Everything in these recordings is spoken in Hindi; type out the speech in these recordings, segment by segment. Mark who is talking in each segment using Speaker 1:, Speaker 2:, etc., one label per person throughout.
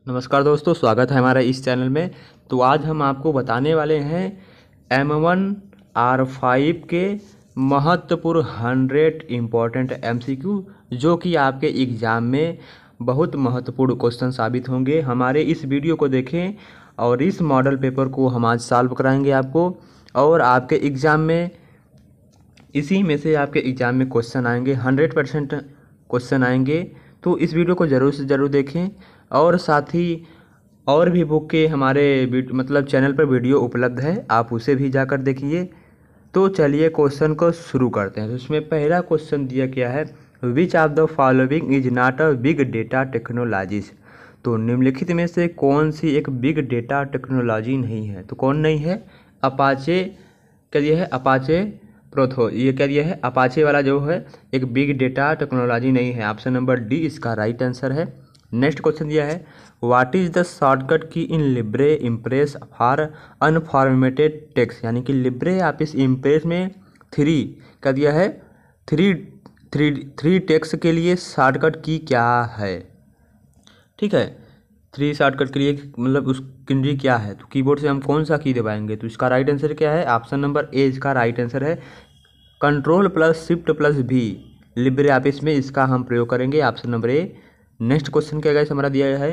Speaker 1: नमस्कार दोस्तों, स्वागत है हमारा इस चैनल में। तो आज हम आपको बताने वाले हैं M1R5 के महत्वपूर्ण 100 इम्पॉर्टेंट MCQ जो कि आपके एग्ज़ाम में बहुत महत्वपूर्ण क्वेश्चन साबित होंगे। हमारे इस वीडियो को देखें और इस मॉडल पेपर को हम आज सॉल्व कराएंगे आपको, और आपके एग्ज़ाम में इसी में से आपके एग्ज़ाम में क्वेश्चन आएंगे, 100% क्वेश्चन आएंगे। तो इस वीडियो को ज़रूर से ज़रूर देखें, और साथ ही और भी बुक के हमारे चैनल पर वीडियो उपलब्ध है, आप उसे भी जाकर देखिए। तो चलिए क्वेश्चन को शुरू करते हैं। तो इसमें पहला क्वेश्चन दिया गया है, which of the following is not a big data technologies. तो निम्नलिखित में से कौन सी एक बिग डेटा टेक्नोलॉजी नहीं है? तो कौन नहीं है? अपाचे क्या दिया है? अपाचे प्रोथो, ये क्या दिया है? अपाचे वाला जो है एक बिग डेटा टेक्नोलॉजी नहीं है। ऑप्शन नंबर डी इसका राइट आंसर है। नेक्स्ट क्वेश्चन दिया है, व्हाट इज द शॉर्टकट की इन Libre impress for unformatted text. यानी कि लिब्रे ऑफिस इम्प्रेस में क्या दिया है? थ्री टेक्स्ट के लिए शॉर्टकट की क्या है? ठीक है, 3 शॉर्टकट के लिए उस कुंजी क्या है? तो कीबोर्ड से हम कौन सा की दबाएंगे? तो इसका राइट आंसर क्या है? ऑप्शन नंबर ए इसका राइट आंसर है। Ctrl+Shift+V लिब्रे ऑफिस में इसका हम प्रयोग करेंगे, ऑप्शन नंबर ए। नेक्स्ट क्वेश्चन क्या गाइस हमारा दिया है?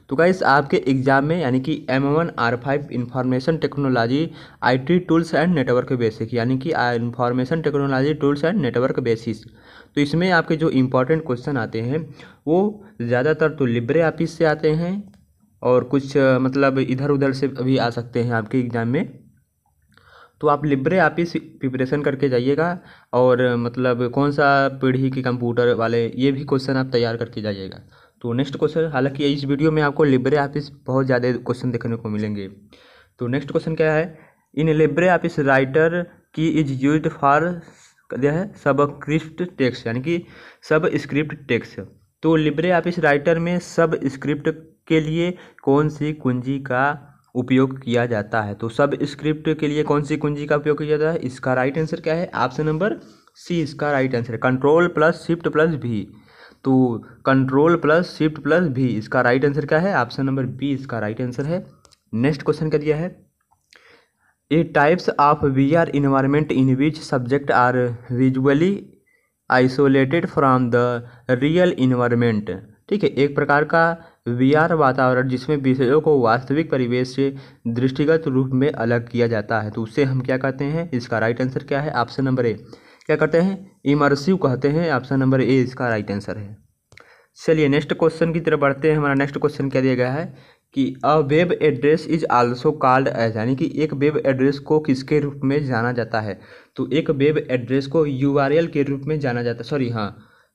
Speaker 1: तो गाइस आपके एग्जाम में यानी कि M1R5 information technology IT tools and network basic, यानी कि information technology tools and network basis. तो इसमें आपके जो इम्पोर्टेंट क्वेश्चन आते हैं वो ज़्यादातर तो लिब्रे ऑफिस से आते हैं, और कुछ इधर उधर से भी आ सकते हैं आपके एग्ज़ाम में। तो आप लिब्रे ऑफिस प्रिपरेशन करके जाइएगा, और कौन सा पीढ़ी के कंप्यूटर वाले, ये भी क्वेश्चन आप तैयार करके जाइएगा। तो नेक्स्ट क्वेश्चन, हालांकि इस वीडियो में आपको लिब्रे ऑफिस बहुत ज़्यादा क्वेश्चन देखने को मिलेंगे। तो नेक्स्ट क्वेश्चन क्या है? इन लिब्रे ऑफिस राइटर की इज यूज्ड फॉर क्या है? सबस्क्रिप्ट टेक्स्ट, यानी कि सब स्क्रिप्ट टेक्स्ट। तो लिब्रे ऑफिस राइटर में सब स्क्रिप्ट के लिए कौन सी कुंजी का उपयोग किया जाता है? तो सब स्क्रिप्ट के लिए कौन सी कुंजी का उपयोग किया जाता है? इसका राइट आंसर क्या है? ऑप्शन नंबर सी इसका राइट आंसर है, Ctrl+Shift+V। तो Ctrl+Shift+V इसका राइट आंसर क्या है? ऑप्शन नंबर बी इसका राइट आंसर है। नेक्स्ट क्वेश्चन क्या दिया है? A types of VR environment in which subject are visually isolated from the real environment. ठीक है, एक प्रकार का VR वातावरण जिसमें विषयों को वास्तविक परिवेश से दृष्टिगत रूप में अलग किया जाता है, तो उससे हम क्या कहते हैं? इसका राइट आंसर क्या है? ऑप्शन नंबर ए क्या कहते हैं? इमर्सिव कहते हैं, ऑप्शन नंबर ए इसका राइट आंसर है। चलिए नेक्स्ट क्वेश्चन की तरफ बढ़ते हैं। हमारा नेक्स्ट क्वेश्चन क्या दिया गया है कि a web address is also called as, यानी कि एक वेब एड्रेस को किसके रूप में जाना जाता है? तो एक वेब एड्रेस को URL के रूप में जाना जाता है,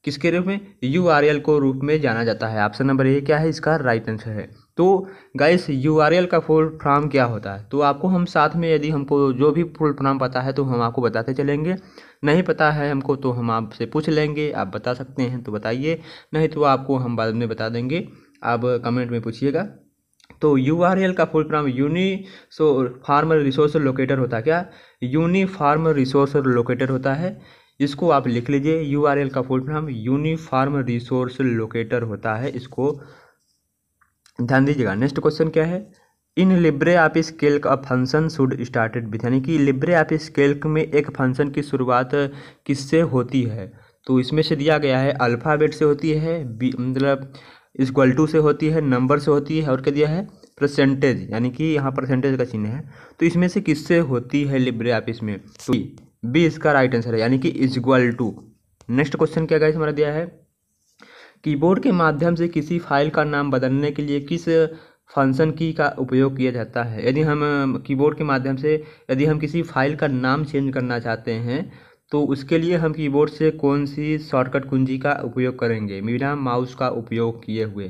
Speaker 1: किसके रूप में? URL को रूप में जाना जाता है। ऑप्शन नंबर ए क्या है? इसका राइट आंसर है। तो गाइस URL का फुल फॉर्म क्या होता है? तो आपको हम साथ में, यदि हमको जो भी फुल फॉर्म पता है तो हम आपको बताते चलेंगे, नहीं पता है हमको तो हम आपसे पूछ लेंगे। आप बता सकते हैं तो बताइए, नहीं तो आपको हम बाद में बता देंगे, आप कमेंट में पूछिएगा। तो URL का full form uniform resource locator होता है। क्या? यूनिफॉर्म रिसोर्स लोकेटर होता है। इसको आप लिख लीजिए, URL का full form uniform resource locator होता है, इसको ध्यान दीजिएगा। नेक्स्ट क्वेश्चन क्या है? इन Libre office Calc a function should started with, यानी कि लिब्रे ऑफिस कैल्क में एक फंक्शन की शुरुआत किससे होती है? तो इसमें से दिया गया है अल्फ़ाबेट से होती है, इक्वल टू से होती है, नंबर से होती है, और क्या दिया है? परसेंटेज, यानी कि यहाँ परसेंटेज का चिन्ह है। तो इसमें से किससे होती है लिब्रे ऑफिस में? तो बी इसका राइट आंसर है, यानी कि इक्वल टू। नेक्स्ट क्वेश्चन क्या गाइस हमारा दिया है? कीबोर्ड के माध्यम से किसी फाइल का नाम बदलने के लिए किस फंक्शन की का उपयोग किया जाता है? यदि हम कीबोर्ड के माध्यम से यदि हम किसी फाइल का नाम चेंज करना चाहते हैं तो उसके लिए हम कीबोर्ड से कौन सी शॉर्टकट कुंजी का उपयोग करेंगे? बिना माउस का उपयोग किए हुए।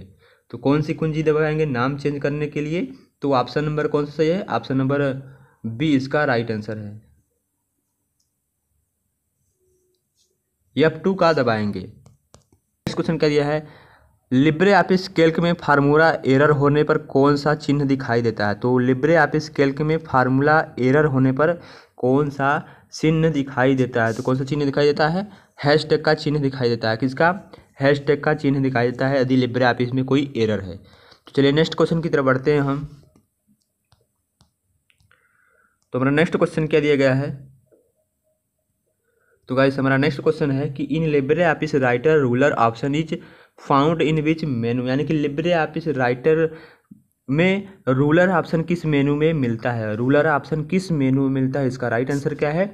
Speaker 1: तो कौन सी कुंजी दबाएंगे नाम चेंज करने के लिए? तो ऑप्शन नंबर कौन सा सही है? ऑप्शन नंबर बी इसका राइट आंसर है, F2 का दबाएंगे। नेक्स्ट क्वेश्चन क्या दिया है? लिब्रे ऑफिस कैल्क में फार्मूला एरर होने पर कौन सा चिन्ह दिखाई देता है? तो लिब्रे ऑफिस कैल्क में फार्मूला एरर होने पर कौन सा चिन्ह दिखाई देता है? तो कौन सा चिन्ह दिखाई देता है? हैशटैग का चिन्ह दिखाई देता है। किसका? हैशटैग का चिन्ह दिखाई देता है यदि लिब्रे ऑफिस में कोई एरर है। तो चलिए नेक्स्ट क्वेश्चन की तरफ बढ़ते हैं हम। तो हमारा नेक्स्ट क्वेश्चन क्या दिया गया है, तो गाइस हमारा नेक्स्ट क्वेश्चन है कि इन LibreOffice writer ruler option is found in विच मेनू, यानी कि लिब्रे ऑफिस राइटर में रूलर ऑप्शन किस मेनू में मिलता है। रूलर ऑप्शन किस मेनू में मिलता है, इसका राइट आंसर क्या है,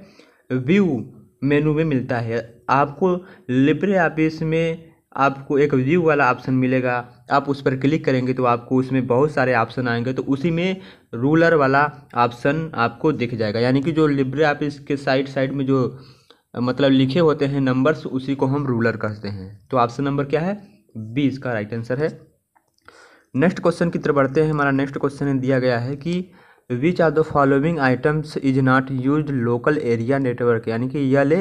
Speaker 1: व्यू मेनू में मिलता है। आपको लिब्रे ऑफिस में आपको एक व्यू वाला ऑप्शन मिलेगा, आप उस पर क्लिक करेंगे तो आपको उसमें बहुत सारे ऑप्शन आएंगे, तो उसी में रूलर वाला ऑप्शन आपको दिख जाएगा। यानी कि जो लिब्रे ऑफिस के साइड में जो मतलब लिखे होते हैं नंबर्स, उसी को हम रूलर कहते हैं। तो ऑप्शन नंबर क्या है, बी इसका राइट आंसर है। नेक्स्ट क्वेश्चन की तरफ बढ़ते हैं। हमारा नेक्स्ट क्वेश्चन दिया गया है कि which are the following items is not use local area network, यानी कि यल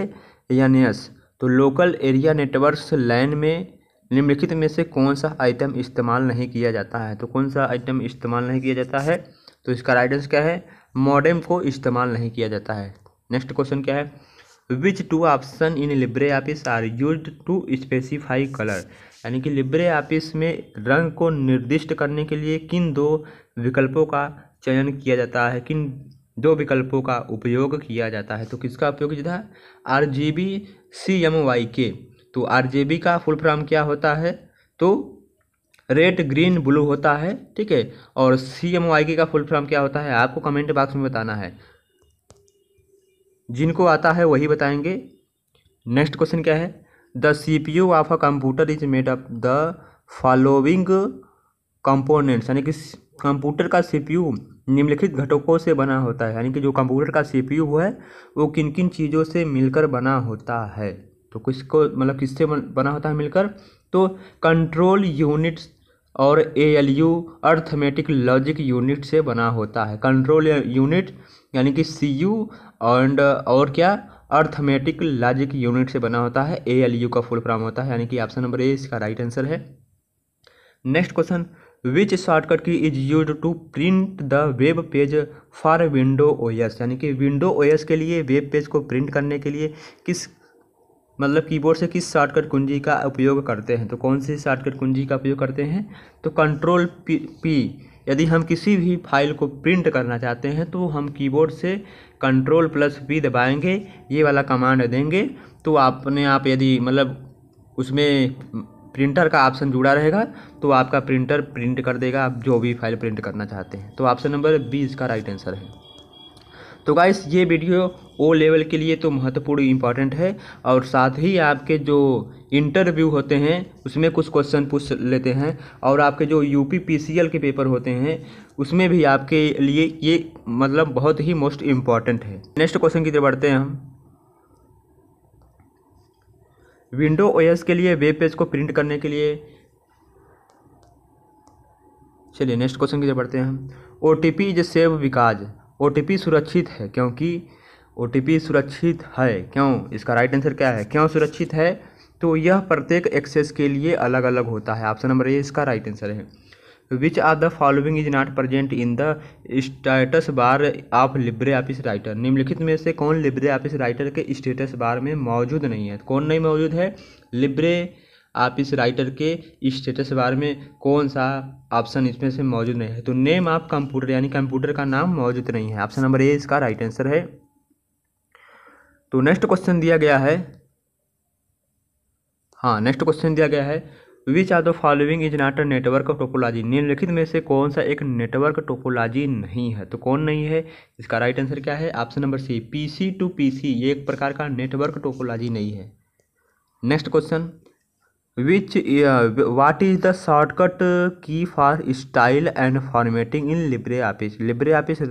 Speaker 1: या नेस। तो लोकल एरिया नेटवर्क्स लैन में निम्नलिखित में से कौन सा आइटम इस्तेमाल नहीं किया जाता है। तो कौन सा आइटम इस्तेमाल नहीं किया जाता है, तो इसका राइट आंसर क्या है, मॉडेम को इस्तेमाल नहीं किया जाता है। नेक्स्ट क्वेश्चन क्या है, which two option in LibreOffice are used to specify colour, यानी कि लिब्रे ऑफिस में रंग को निर्दिष्ट करने के लिए किन दो विकल्पों का चयन किया जाता है, किन दो विकल्पों का उपयोग किया जाता है। तो किसका उपयोग किया जाता है, RGB CMYK। तो RGB का फुल फॉर्म क्या होता है, तो रेड ग्रीन ब्लू होता है, ठीक है। और CMYK का फुल फॉर्म क्या होता है, आपको कमेंट बॉक्स में बताना है, जिनको आता है वही बताएंगे। नेक्स्ट क्वेश्चन क्या है, the CPU of a computer is made up the following components, यानी कि कंप्यूटर का CPU निम्नलिखित घटकों से बना होता है। यानी कि जो कंप्यूटर का CPU है वो किन किन चीज़ों से मिलकर बना होता है। तो किसको मतलब किससे बना होता है मिलकर, तो कंट्रोल यूनिट्स और ALU अर्थमेटिक लॉजिक यूनिट से बना होता है। कंट्रोल यूनिट यानी कि CU और क्या, अर्थमेटिक लॉजिक यूनिट से बना होता है। ALU का फुल फॉर्म होता है, यानी कि ऑप्शन नंबर ए इसका राइट आंसर है। नेक्स्ट क्वेश्चन, विच शॉर्टकट की is use to print the web page for window OS, यानी कि विंडो OS के लिए वेब पेज को प्रिंट करने के लिए किस मतलब कीबोर्ड से किस शॉर्टकट कुंजी का उपयोग करते हैं। तो कौन सी शॉर्टकट कुंजी का उपयोग करते हैं, तो कंट्रोल P। यदि हम किसी भी फाइल को प्रिंट करना चाहते हैं तो हम कीबोर्ड से Ctrl+P दबाएंगे, ये वाला कमांड देंगे, तो अपने आप यदि मतलब उसमें प्रिंटर का ऑप्शन जुड़ा रहेगा तो आपका प्रिंटर प्रिंट कर देगा आप जो भी फाइल प्रिंट करना चाहते हैं। तो ऑप्शन नंबर बी इसका राइट आंसर है। तो गाइस ये वीडियो O लेवल के लिए तो महत्वपूर्ण इम्पॉर्टेंट है, और साथ ही आपके जो इंटरव्यू होते हैं उसमें कुछ क्वेश्चन पूछ लेते हैं, और आपके जो UP PCL के पेपर होते हैं उसमें भी आपके लिए ये मतलब बहुत ही मोस्ट इम्पॉर्टेंट है। नेक्स्ट क्वेश्चन की तरफ बढ़ते हैं हम। विंडो OS के लिए वेब पेज को प्रिंट करने के लिए, चलिए नेक्स्ट क्वेश्चन की तरफ बढ़ते हैं हम। OTP is save because, OTP सुरक्षित है क्योंकि, OTP सुरक्षित है क्यों, इसका राइट आंसर क्या है, क्यों सुरक्षित है, तो यह प्रत्येक एक्सेस के लिए अलग अलग होता है। ऑप्शन नंबर ए इसका राइट आंसर है। Which are the following is not present in the status bar of LibreOffice Writer, निम्नलिखित में से कौन लिब्रे ऑफिस राइटर के स्टेटस बार में मौजूद नहीं है। कौन नहीं मौजूद है, लिब्रे ऑफिस राइटर के स्टेटस बार में कौन सा ऑप्शन इसमें से मौजूद नहीं है, तो नेम ऑफ कंप्यूटर यानी कंप्यूटर का नाम मौजूद नहीं है। ऑप्शन नंबर ए इसका राइट आंसर है। तो नेक्स्ट क्वेश्चन दिया गया है, हाँ नेक्स्ट क्वेश्चन दिया गया है, which are the following is not a network topology, निम्नलिखित में से कौन सा एक नेटवर्क टोपोलॉजी नहीं है। तो कौन नहीं है, इसका राइट आंसर क्या है, option number C PC to PC, ये एक प्रकार का नेटवर्क टोपोलॉजी नहीं है। Next question, which what is the shortcut key for style and formatting in LibreOffice, LibreOffice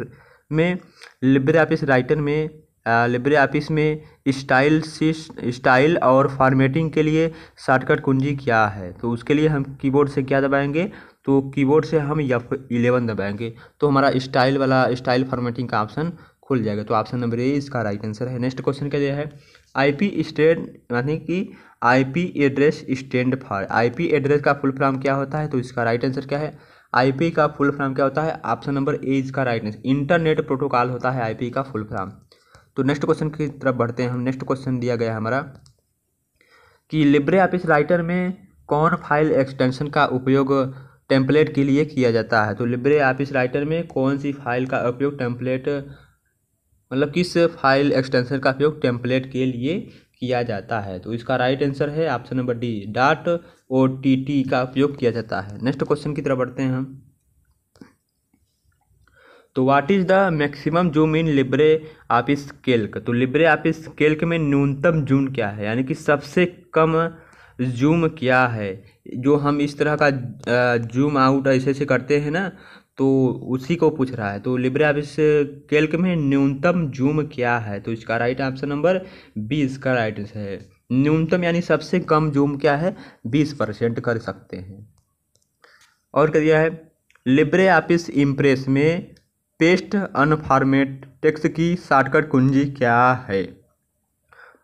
Speaker 1: में लिब्रे ऑफिस राइटर में लिब्रे ऑफिस में स्टाइल और फॉर्मेटिंग के लिए शॉर्टकट कुंजी क्या है। तो उसके लिए हम कीबोर्ड से क्या दबाएंगे, तो कीबोर्ड से हम F11 दबाएंगे, तो हमारा स्टाइल फॉर्मेटिंग का ऑप्शन खुल जाएगा। तो ऑप्शन नंबर ए इसका राइट आंसर है। नेक्स्ट क्वेश्चन क्या दिया है, IP स्टैंड यानी कि IP address stand for, IP address का फुल फॉर्म क्या होता है, तो इसका राइट आंसर क्या है, IP का फुल फॉर्म क्या होता है, ऑप्शन नंबर ए इसका राइट आंसर, इंटरनेट प्रोटोकॉल होता है IP का फुल फॉर्म। तो नेक्स्ट क्वेश्चन की तरफ बढ़ते हैं हम। नेक्स्ट क्वेश्चन दिया गया है हमारा कि लिब्रे ऑफिस राइटर में कौन फाइल एक्सटेंशन का उपयोग टेम्पलेट के लिए किया जाता है। तो लिब्रे ऑफिस राइटर में कौन सी फाइल का उपयोग टेम्पलेट मतलब किस फाइल एक्सटेंशन का उपयोग टेम्पलेट के लिए किया जाता है? तो इसका राइट आंसर है ऑप्शन नंबर डी, .ott का उपयोग किया जाता है। नेक्स्ट क्वेश्चन की तरफ बढ़ते हैं हम। तो what is the maximum zoom in Libre office Calc? तो लिब्रे ऑफिस कैल्क में न्यूनतम जूम क्या है, यानी कि सबसे कम जूम क्या है? जो हम इस तरह का जूम आउट ऐसे ऐसे करते हैं ना, तो उसी को पूछ रहा है। तो लिब्रे ऑफिस कैल्क में न्यूनतम जूम क्या है? तो इसका राइट ऑप्शन नंबर 20 का राइट आंसर है। न्यूनतम यानी सबसे कम जूम क्या है? 20% कर सकते हैं। और क्या दिया है? लिब्रे ऑफिस इम्प्रेस में पेस्ट अनफॉर्मेट टेक्स्ट की शॉर्टकट कुंजी क्या है?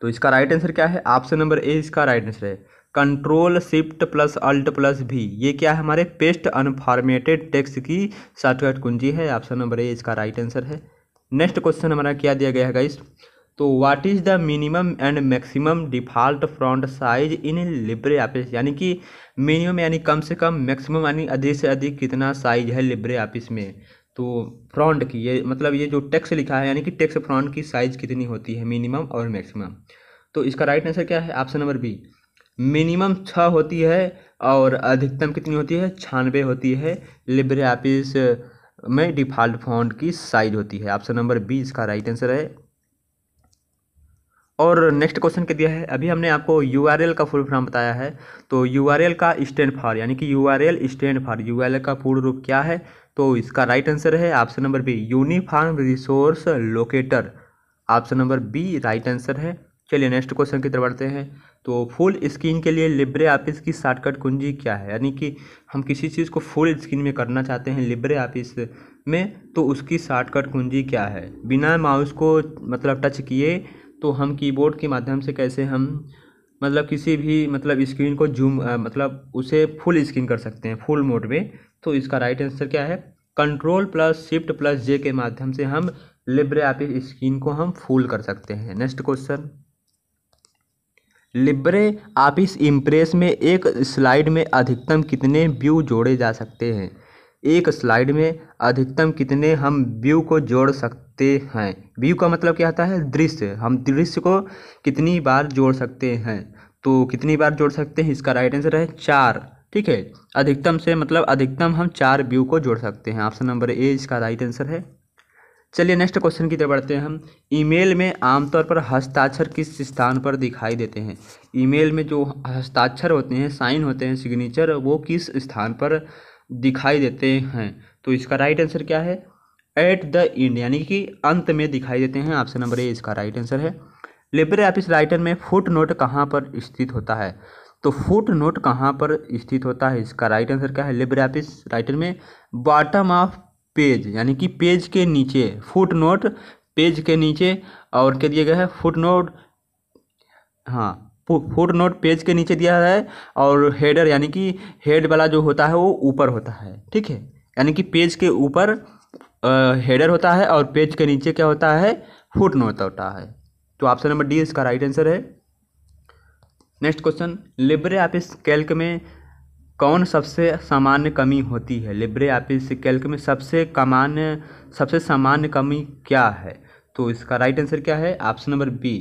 Speaker 1: तो इसका राइट आंसर क्या है? ऑप्शन नंबर ए इसका राइट आंसर है। Control shift plus alt plus V, ये क्या है? हमारे पेस्ट अनफॉर्मेटेड टेक्स्ट की शॉर्टकट कुंजी है। ऑप्शन नंबर ए इसका राइट आंसर है। नेक्स्ट क्वेश्चन हमारा क्या दिया गया है गाइस? तो what is the minimum and maximum default front size in LibreOffice? यानी कि मिनिमम यानी कम से कम, मैक्सिमम यानी अधिक से अधिक कितना साइज है लिब्रे ऑफिस में? तो फ्रंट की, ये मतलब ये जो टेक्स्ट लिखा है यानी कि टेक्स्ट फ्रंट की साइज कितनी होती है, मिनिमम और मैक्सिमम? तो इसका राइट आंसर क्या है? ऑप्शन नंबर बी, मिनिमम 6 होती है और अधिकतम कितनी होती है? 96 होती है लिब्रे ऑफिस में डिफ़ॉल्ट फॉन्ट की साइज होती है। ऑप्शन नंबर बी इसका राइट आंसर है। और नेक्स्ट क्वेश्चन क्या दिया है? अभी हमने आपको यूआरएल का फुल फॉर्म बताया है। तो यूआरएल का स्टैंड फॉर, यानी कि यूआरएल स्टैंड फॉर, यूआरएल का पूर्ण रूप क्या है? तो इसका राइट आंसर है option number B, uniform resource locator. Option number B right answer है। चलिए नेक्स्ट क्वेश्चन की तरफ बढ़ते हैं। तो फुल स्क्रीन के लिए लिब्रे ऑफिस की शॉर्टकट कुंजी क्या है? यानी कि हम किसी चीज़ को फुल स्क्रीन में करना चाहते हैं लिब्रे ऑफिस में, तो उसकी शॉर्टकट कुंजी क्या है? बिना माउस को मतलब टच किए तो हम कीबोर्ड के माध्यम से कैसे हम मतलब किसी भी मतलब स्क्रीन को जूम मतलब उसे फुल स्क्रीन कर सकते हैं फुल मोड में? तो इसका राइट आंसर क्या है? कंट्रोल प्लस शिफ्ट प्लस जे के माध्यम से हम लिब्रे ऑफिस स्क्रीन को हम फुल कर सकते हैं। Next question, Libre office impress में एक स्लाइड में अधिकतम कितने व्यू जोड़े जा सकते हैं? एक स्लाइड में अधिकतम कितने हम व्यू को जोड़ सकते हैं? व्यू का मतलब क्या होता है? दृश्य। हम दृश्य को कितनी बार जोड़ सकते हैं? तो कितनी बार जोड़ सकते हैं? इसका राइट आंसर है 4। ठीक है, अधिकतम से मतलब अधिकतम हम 4 व्यू को जोड़ सकते हैं। ऑप्शन नंबर ए इसका राइट आंसर है। चलिए नेक्स्ट क्वेश्चन की तरफ बढ़ते हैं हम। ईमेल में आमतौर पर हस्ताक्षर किस स्थान पर दिखाई देते हैं? ईमेल में जो हस्ताक्षर होते हैं, साइन होते हैं, सिग्नेचर, वो किस स्थान पर दिखाई देते हैं? तो इसका राइट आंसर क्या है? एट द एंड, यानी कि अंत में दिखाई देते हैं। ऑप्शन नंबर ए इसका राइट आंसर है। लिब्रे ऑफिस राइटर में फुट नोट कहाँ पर स्थित होता है? तो फुट नोट कहाँ पर स्थित होता है? इसका राइट आंसर क्या है? लिब्रे ऑफिस राइटर में बॉटम ऑफ पेज, यानी कि पेज के नीचे, फुट नोट पेज के नीचे। और क्या दिया गया है? फुट नोट, हाँ फुट नोट पेज के नीचे दिया है। और हेडर, यानी कि हेड वाला जो होता है वो ऊपर होता है। ठीक है, यानी कि पेज के ऊपर हेडर होता है और पेज के नीचे क्या होता है? फुट नोट होता है। तो ऑप्शन नंबर डी इसका राइट आंसर है। Next question, Libre office Calc में कौन सबसे सामान्य कमी होती है? लिब्रे ऑफिस कैल्क में सबसे सामान्य कमी क्या है? तो इसका राइट आंसर क्या है? ऑप्शन नंबर बी,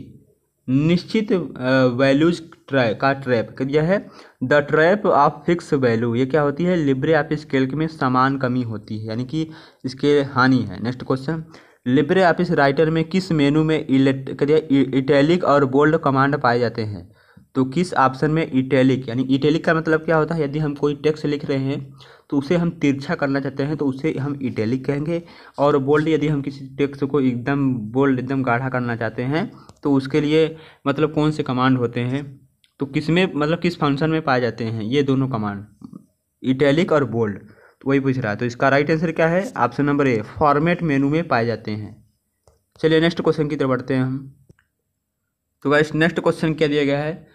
Speaker 1: निश्चित वैल्यूज का ट्रैप। यह है the trap of fix value. ये क्या होती है? लिब्रे ऑफिस कैल्क में समान कमी होती है, यानी कि इसके हानि है। Next question, Libre office Writer में किस मेनू में इटैलिक और बोल्ड कमांड पाए जाते हैं? तो किस ऑप्शन में इटैलिक, यानी इटैलिक का मतलब क्या होता है? यदि हम कोई टेक्स्ट लिख रहे हैं तो उसे हम तिरछा करना चाहते हैं तो उसे हम इटैलिक कहेंगे। और बोल्ड, यदि हम किसी टेक्स्ट को एकदम बोल्ड, एकदम गाढ़ा करना चाहते हैं तो उसके लिए मतलब कौन से कमांड होते हैं? तो किस में मतलब किस फंक्शन में पाए जाते हैं ये दोनों कमांड, इटैलिक और बोल्ड? तो वही पूछ रहा है। तो इसका राइट आंसर क्या है? ऑप्शन नंबर ए, फॉर्मेट मेनू में पाए जाते हैं। चलिए नेक्स्ट क्वेश्चन की तरफ बढ़ते हैं हम। तो गाइस नेक्स्ट क्वेश्चन क्या दिया गया है?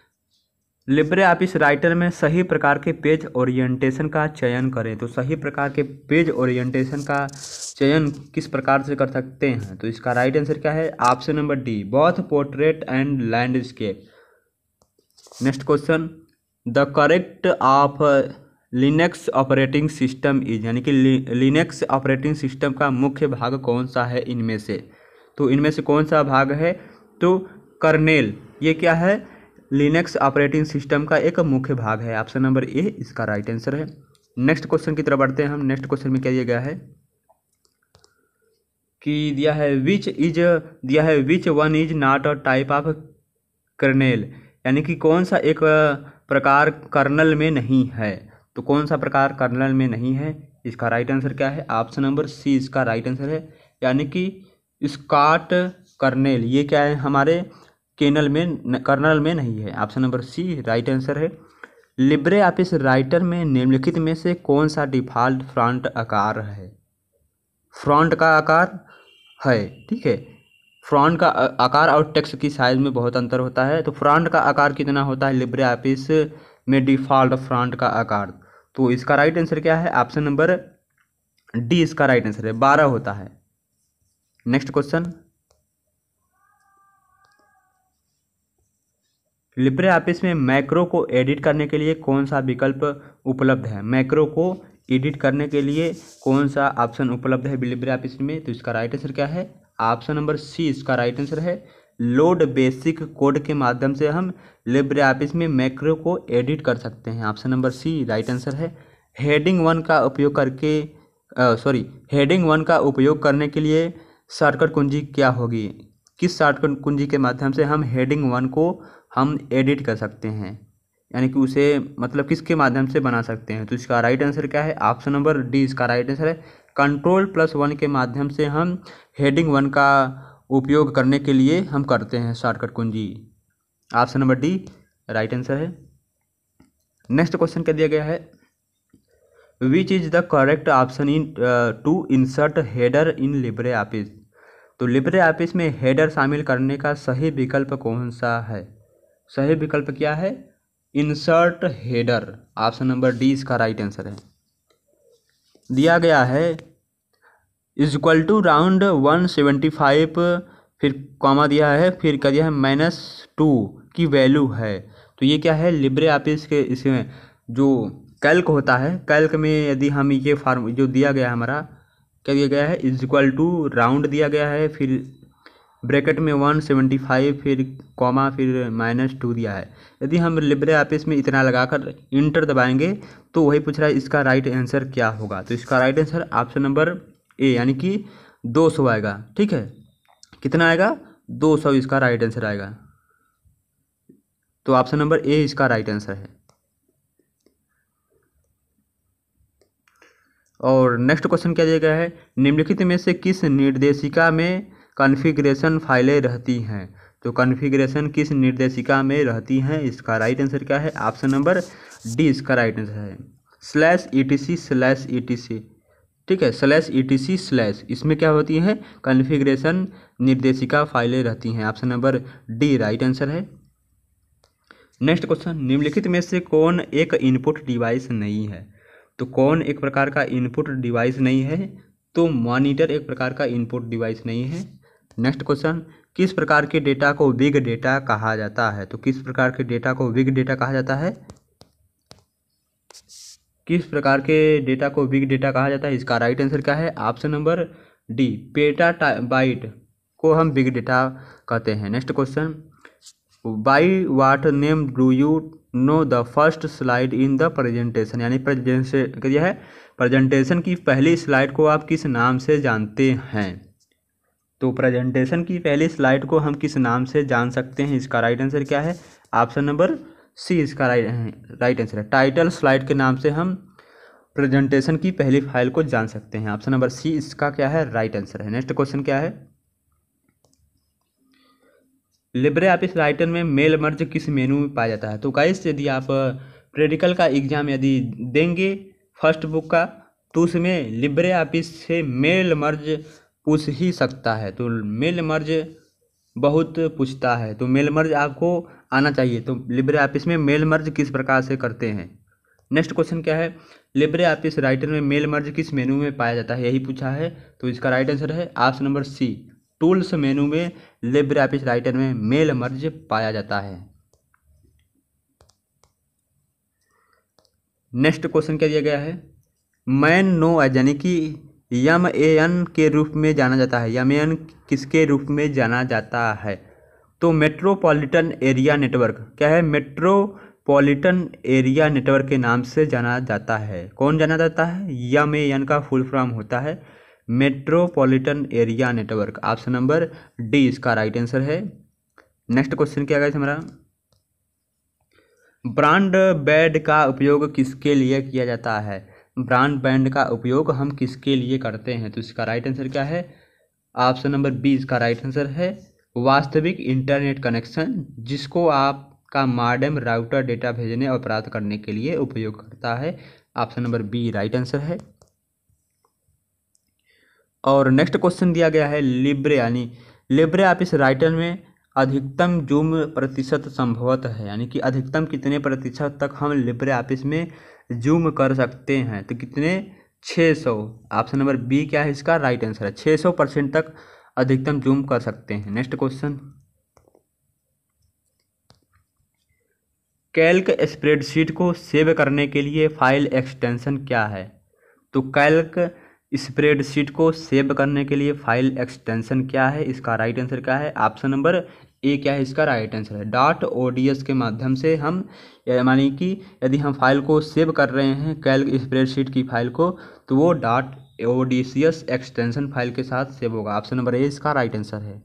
Speaker 1: लिब्रे ऑफिस राइटर में सही प्रकार के पेज ओरिएंटेशन का चयन करें। तो सही प्रकार के पेज ओरिएंटेशन का चयन किस प्रकार से कर सकते हैं? तो इसका राइट आंसर क्या है? Option number D, both portrait and landscape. Next question, the correct of Linux operating system is, यानी कि लिनक्स ऑपरेटिंग सिस्टम का मुख्य भाग कौन सा है इनमें से? तो इनमें से कौन सा भाग है? तो कर्नेल, ये क्या है? लिनक्स ऑपरेटिंग सिस्टम का एक मुख्य भाग है। ऑप्शन नंबर ए इसका राइट आंसर है। नेक्स्ट क्वेश्चन की तरफ बढ़ते हैं हम। नेक्स्ट क्वेश्चन में क्या दिया गया है कि दिया है which one is not a type of kernel, यानी कि कौन सा एक प्रकार कर्नल में नहीं है। तो कौन सा प्रकार कर्नल में नहीं है? इसका राइट आंसर क्या है? ऑप्शन नंबर सी इसका राइट आंसर है, यानी कि स्कॉट कर्नेल, ये क्या है? हमारे कर्नल में नहीं है। Option number C right answer है। लिब्रे ऑफिस राइटर में निम्नलिखित में से कौन सा डिफ़ॉल्ट फॉन्ट आकार है? फ्रंट का आकार है, ठीक है। फ्रंट का आकार और टेक्स्ट की साइज में बहुत अंतर होता है। तो फ्रंट का आकार कितना होता है लिब्रे ऑफिस में डिफ़ॉल्ट फ्रंट का आकार? तो इसका राइट आंसर क्या है? ऑप्शन नंबर डी इसका राइट आंसर है, 12 होता है। नेक्स्ट क्वेश्चन, लिब्रे ऑफिस में मैक्रो को एडिट करने के लिए कौन सा विकल्प उपलब्ध है? मैक्रो को एडिट करने के लिए कौन सा ऑप्शन उपलब्ध है लिब्रे ऑफिस में? तो इसका राइट आंसर क्या है? ऑप्शन नंबर सी इसका राइट आंसर है। लोड बेसिक कोड के माध्यम से हम लिब्रे ऑफिस में मैक्रो को एडिट कर सकते हैं। Option number C right answer है। हेडिंग वन का उपयोग करने के लिए शॉर्टकट कुंजी क्या होगी? किस शॉर्टकट कुंजी के माध्यम से हम हेडिंग वन को हम एडिट कर सकते हैं, यानी कि उसे मतलब किसके माध्यम से बना सकते हैं? तो इसका राइट आंसर क्या है? ऑप्शन नंबर डी इसका राइट आंसर है। Ctrl+1 के माध्यम से हम हेडिंग वन का उपयोग करने के लिए हम करते हैं शॉर्टकट कुंजी। Option number D right answer है। नेक्स्ट क्वेश्चन क्या दिया गया है? Which is the correct option in to insert header in LibreOffice? तो लिब्रे ऑफिस में हेडर शामिल करने का सही विकल्प कौन सा है? सही विकल्प क्या है? Insert header. Option number D इसका राइट आंसर है। दिया गया है इक्वल टू राउंड 175, फिर कॉमा दिया है, फिर क्या दिया है? -2 की वैल्यू है। तो ये क्या है? लिब्रे ऑफिस के इसमें जो कैल्क होता है, कैल्क में यदि हम ये फार्म जो दिया गया है हमारा, क्या दिया गया है? इक्वल टू राउंड दिया गया है, फिर ब्रैकेट में 175, फिर कॉमा, फिर -2 दिया है। यदि हम लिब्रे ऑफिस में इतना लगाकर इंटर दबाएंगे तो वही पूछ रहा है इसका राइट आंसर क्या होगा? तो इसका राइट आंसर ऑप्शन नंबर ए, यानी कि 200 आएगा, ठीक है। कितना आएगा? 200 इसका राइट आंसर आएगा। तो ऑप्शन नंबर ए इसका राइट आंसर है। और नेक्स्ट क्वेश्चन क्या दिया गया है? निम्नलिखित में से किस निर्देशिका में कॉन्फ़िगरेशन फाइलें रहती हैं? तो कॉन्फ़िगरेशन किस निर्देशिका में रहती हैं? इसका राइट आंसर क्या है? ऑप्शन नंबर डी इसका राइट आंसर है। /etc/etc, ठीक है, /etc/ इसमें क्या होती है? कॉन्फ़िगरेशन निर्देशिका फाइलें रहती हैं। Option number D right answer है। नेक्स्ट क्वेश्चन, निम्नलिखित में से कौन एक इनपुट डिवाइस नहीं है? तो कौन एक प्रकार का इनपुट डिवाइस नहीं है? तो मॉनिटर एक प्रकार का इनपुट डिवाइस नहीं है। नेक्स्ट क्वेश्चन, किस प्रकार के डेटा को बिग डेटा कहा जाता है? तो किस प्रकार के डेटा को बिग डेटा कहा जाता है? किस प्रकार के डेटा को बिग डेटा कहा जाता है? इसका राइट आंसर क्या है? ऑप्शन नंबर डी, पेटाबाइट को हम बिग डेटा कहते हैं। Next question, by what name do you know the first slide in the presentation? यानी प्रेजेंटेशन की पहली स्लाइड को आप किस नाम से जानते हैं? तो प्रेजेंटेशन की पहली स्लाइड को हम किस नाम से जान सकते हैं? इसका राइट आंसर क्या है? ऑप्शन नंबर सी इसका राइट आंसर है। टाइटल स्लाइड के नाम से हम प्रेजेंटेशन की पहली फाइल को जान सकते हैं। ऑप्शन नंबर सी इसका क्या है? राइट आंसर है। नेक्स्ट क्वेश्चन क्या है? लिब्रे ऑफिस राइटर में मेल मर्ज किस मेनू में पाया जाता है? तो गाइस, यदि आप प्रैक्टिकल का एग्जाम यदि देंगे फर्स्ट बुक का, तो उसमें लिब्रे ऑफिस से मेल मर्ज पूछ ही सकता है। तो मेल मर्ज बहुत पूछता है, तो मेल मर्ज आपको आना चाहिए। तो लिब्रे ऑफिस में मेल मर्ज किस प्रकार से करते हैं? नेक्स्ट क्वेश्चन क्या है? लिब्रे ऑफिस राइटर में मेल मर्ज किस मेनू में पाया जाता है? यही पूछा है। तो इसका राइट आंसर है option number C, tools menu में लिब्रे ऑफिस राइटर में मेल मर्ज पाया जाता है। नेक्स्ट क्वेश्चन क्या दिया गया है, मैन नो यानी कि MAN के रूप में जाना जाता है, MAN किसके रूप में जाना जाता है, तो मेट्रोपॉलिटन एरिया नेटवर्क क्या है, मेट्रोपॉलिटन एरिया नेटवर्क के नाम से जाना जाता है। कौन जाना जाता है, MAN का फुल फॉर्म होता है metropolitan area network. Option number D इसका राइट आंसर है। नेक्स्ट क्वेश्चन क्या है हमारा, ब्रॉडबैंड का उपयोग किसके लिए किया जाता है, ब्रॉडबैंड का उपयोग हम किसके लिए करते हैं, तो इसका राइट आंसर क्या है, ऑप्शन नंबर बी इसका राइट आंसर है, वास्तविक इंटरनेट कनेक्शन जिसको आपका मॉडेम राउटर डेटा भेजने और प्राप्त करने के लिए उपयोग करता है। Option number B right answer है। और नेक्स्ट क्वेश्चन दिया गया है, लिब्रे यानी लिब्रे ऑफिस राइटर में अधिकतम जूम प्रतिशत संभवतः है, यानी कि अधिकतम कितने प्रतिशत तक हम लिब्रे ऑफिस में जूम कर सकते हैं, तो कितने, 600। ऑप्शन नंबर बी क्या है इसका राइट आंसर है, 600% तक अधिकतम जूम कर सकते हैं। नेक्स्ट क्वेश्चन, कैल्क स्प्रेडशीट को सेव करने के लिए फाइल एक्सटेंशन क्या है, तो कैल्क स्प्रेडशीट को सेव करने के लिए फाइल एक्सटेंशन क्या है, इसका राइट आंसर क्या है, ऑप्शन नंबर ए क्या है इसका राइट आंसर है, .ods के माध्यम से हम मानी कि यदि हम फाइल को सेव कर रहे हैं कैल्क स्प्रेडशीट की फाइल को, तो वो .ods एक्सटेंशन फाइल के साथ सेव होगा। ऑप्शन नंबर ए इसका राइट आंसर है।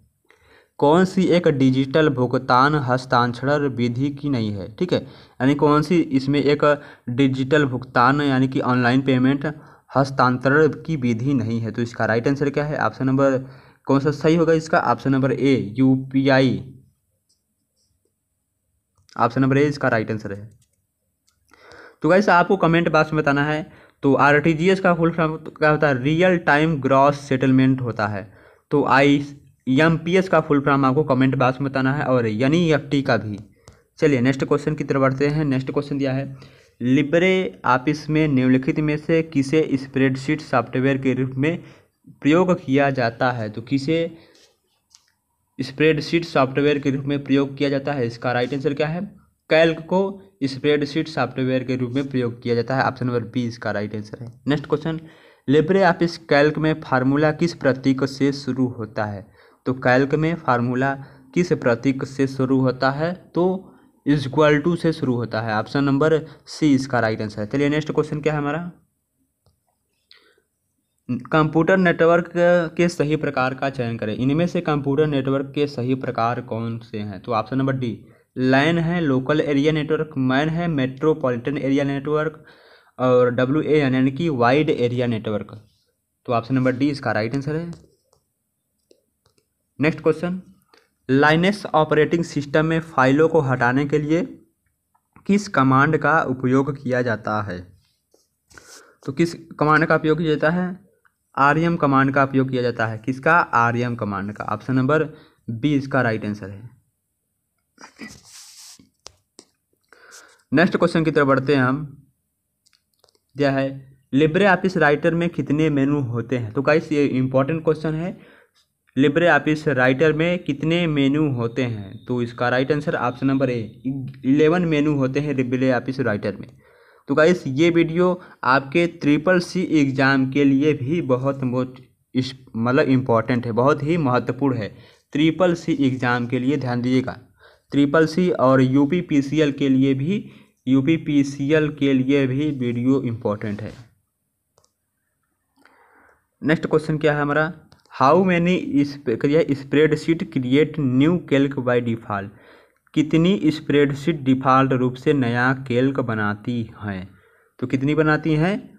Speaker 1: कौन सी एक डिजिटल भुगतान हस्तांतरण विधि की नहीं है, ठीक है, यानी कौन सी इसमें एक डिजिटल भुगतान यानी कि ऑनलाइन पेमेंट हस्तांतरण की विधि नहीं है, तो इसका राइट आंसर क्या है, ऑप्शन नंबर कौन सा सही होगा इसका, option number A UPI। Option number A इसका राइट आंसर है। तो गाइस आपको कमेंट बॉक्स में बताना है, तो RTGS का फुल फॉर्म क्या होता है, रियल टाइम ग्रॉस सेटलमेंट होता है, तो IMPS का फुल फॉर्म आपको कमेंट बॉक्स में बताना है, और NEFT का भी। चलिए नेक्स्ट क्वेश्चन की तरफ बढ़ते हैं। नेक्स्ट क्वेश्चन दिया है, लिब्रे ऑफिस में निम्नलिखित में से किसे स्प्रेडशीट सॉफ्टवेयर के रूप में प्रयोग किया जाता है, तो किसे स्प्रेडशीट सॉफ्टवेयर के रूप में प्रयोग किया जाता है, इसका राइट आंसर क्या है, कैल्क को स्प्रेडशीट सॉफ्टवेयर के रूप में प्रयोग किया जाता है। ऑप्शन नंबर बी इसका राइट आंसर है। Next question, Libre office Calc में फार्मूला किस प्रतीक से शुरू होता है, तो कैल्क में फार्मूला किस प्रतीक से शुरू होता है, तो इक्वल टू से शुरू होता है। ऑप्शन नंबर सी इसका राइट आंसर है। चलिए नेक्स्ट क्वेश्चन क्या है हमारा, कंप्यूटर नेटवर्क के सही प्रकार का चयन करें, इनमें से कंप्यूटर नेटवर्क के सही प्रकार कौन से हैं, तो ऑप्शन नंबर डी लैन है, लोकल एरिया नेटवर्क, मैन है, मेट्रोपॉलिटन एरिया नेटवर्क, और WAN यानी कि वाइड एरिया नेटवर्क, तो ऑप्शन नंबर डी इसका राइट आंसर है। Next question, Linux operating system में फाइलों को हटाने के लिए किस कमांड का उपयोग किया जाता है, तो किस कमांड का उपयोग किया जाता है, RM कमांड का उपयोग किया जाता है, किसका, RM कमांड का। ऑप्शन नंबर बी इसका राइट आंसर है। नेक्स्ट क्वेश्चन की तरफ बढ़ते हैं हम, क्या है, लिब्रे ऑफिस राइटर में कितने मेनू होते हैं, तो गाइस ये इंपॉर्टेंट क्वेश्चन है, लिब्रे ऑफिस राइटर में कितने मेनू होते हैं, तो इसका राइट आंसर ऑप्शन नंबर ए 11 मेनू होते हैं लिब्रे ऑफिस राइटर में। तो गाइस ये वीडियो आपके CCC एग्ज़ाम के लिए भी बहुत मतलब इम्पॉर्टेंट है, बहुत ही महत्वपूर्ण है। CCC एग्ज़ाम के लिए ध्यान दीजिएगा, CCC और UPPCL के लिए भी वीडियो इम्पॉर्टेंट है। नेक्स्ट क्वेश्चन क्या है हमारा, how many spreadsheet create new Calc by default, कितनी स्प्रेडशीट डिफ़ॉल्ट रूप से नया कैल्क बनाती हैं, तो कितनी बनाती हैं,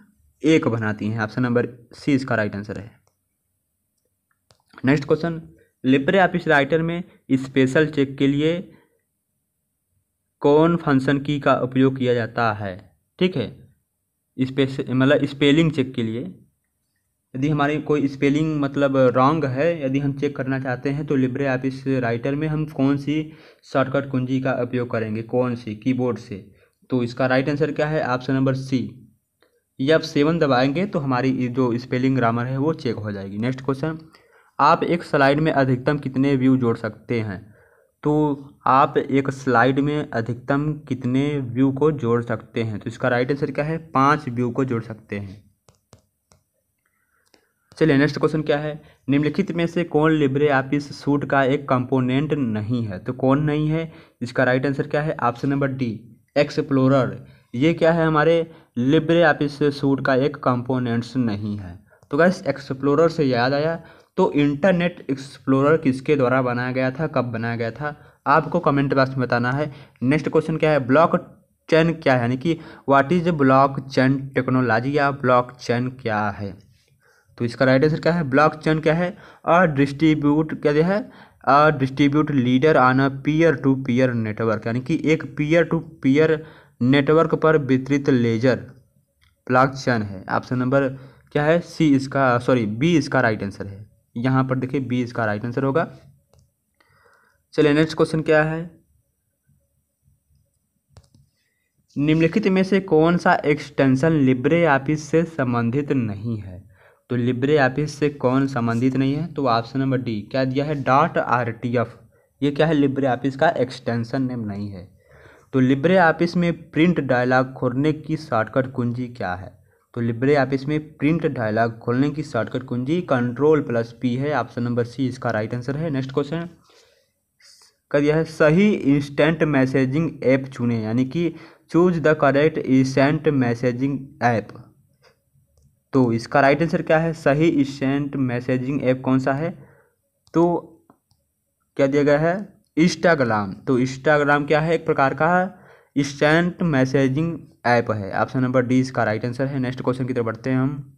Speaker 1: एक बनाती हैं। ऑप्शन नंबर सी इसका राइट आंसर है। Next question, Libre office Writer में स्पेशल चेक के लिए कौन फंक्शन की का उपयोग किया जाता है, ठीक है, मतलब स्पेलिंग चेक के लिए, यदि हमारी कोई स्पेलिंग मतलब रॉन्ग है, यदि हम चेक करना चाहते हैं, तो लिब्रे ऑफिस राइटर में हम कौन सी शॉर्टकट कुंजी का उपयोग करेंगे, कौन सी, कीबोर्ड से, तो इसका राइट आंसर क्या है, ऑप्शन नंबर सी, F7 दबाएंगे तो हमारी जो स्पेलिंग ग्रामर है वो चेक हो जाएगी। नेक्स्ट क्वेश्चन, आप एक स्लाइड में अधिकतम कितने व्यू जोड़ सकते हैं, तो आप एक स्लाइड में अधिकतम कितने व्यू को जोड़ सकते हैं? तो इसका राइट आंसर क्या है? 5 व्यू को जोड़ सकते हैं। चलिए नेक्स्ट क्वेश्चन क्या है, निम्नलिखित में से कौन लिब्रे ऑफिस सूट का एक कंपोनेंट नहीं है? तो कौन नहीं है? इसका राइट आंसर क्या है? Option number D, explorer. ये क्या है? हमारे लिब्रे ऑफिस सूट का एक कंपोनेंट्स नहीं है। तो गाइस एक्सप्लोरर से याद आया, तो इंटरनेट एक्सप्लोरर किसके द्वारा बनाया गया था, कब बनाया गया था, आपको कमेंट बॉक्स में बताना है। नेक्स्ट क्वेश्चन क्या है, ब्लॉक चेन क्या है, यानी कि what is block chain technology या ब्लॉक चेन क्या है? तो इसका राइट आंसर क्या है? ब्लॉक चेन क्या है? डिस्ट्रीब्यूट क्या है? Distribute leader on a peer to peer network, यानी कि एक पीयर टू पीयर नेटवर्क पर वितरित लेजर ब्लॉक चेन है। ऑप्शन नंबर क्या है? सी इसका, सॉरी बी इसका राइट आंसर है। यहाँ पर देखिए बी इसका राइट आंसर होगा। चलिए नेक्स्ट क्वेश्चन क्या है, निम्नलिखित में से कौन सा एक्सटेंशन लिब्रे ऑफिस से संबंधित नहीं है? तो लिब्रे ऑफिस से कौन संबंधित नहीं है? तो ऑप्शन नंबर डी क्या दिया है? .rtf। ये क्या है? लिब्रे ऑफिस का एक्सटेंशन नेम नहीं है। तो लिब्रे ऑफिस में प्रिंट डायलॉग खोलने की शॉर्टकट कुंजी क्या है? तो लिब्रे ऑफिस में प्रिंट डायलॉग खोलने की शॉर्टकट कुंजी Ctrl+P है। ऑप्शन नंबर सी इसका राइट आंसर है। नेक्स्ट क्वेश्चन कर दिया है, सही इंस्टेंट मैसेजिंग ऐप चुने, यानी कि choose the correct instant messaging app. तो इसका राइट आंसर क्या है? सही इंस्टेंट मैसेजिंग ऐप कौन सा है? तो क्या दिया गया है? इंस्टाग्राम। तो इंस्टाग्राम क्या है? एक प्रकार का इंस्टेंट मैसेजिंग ऐप है। ऑप्शन नंबर डी इसका राइट आंसर है। नेक्स्ट क्वेश्चन की तरफ बढ़ते हैं हम।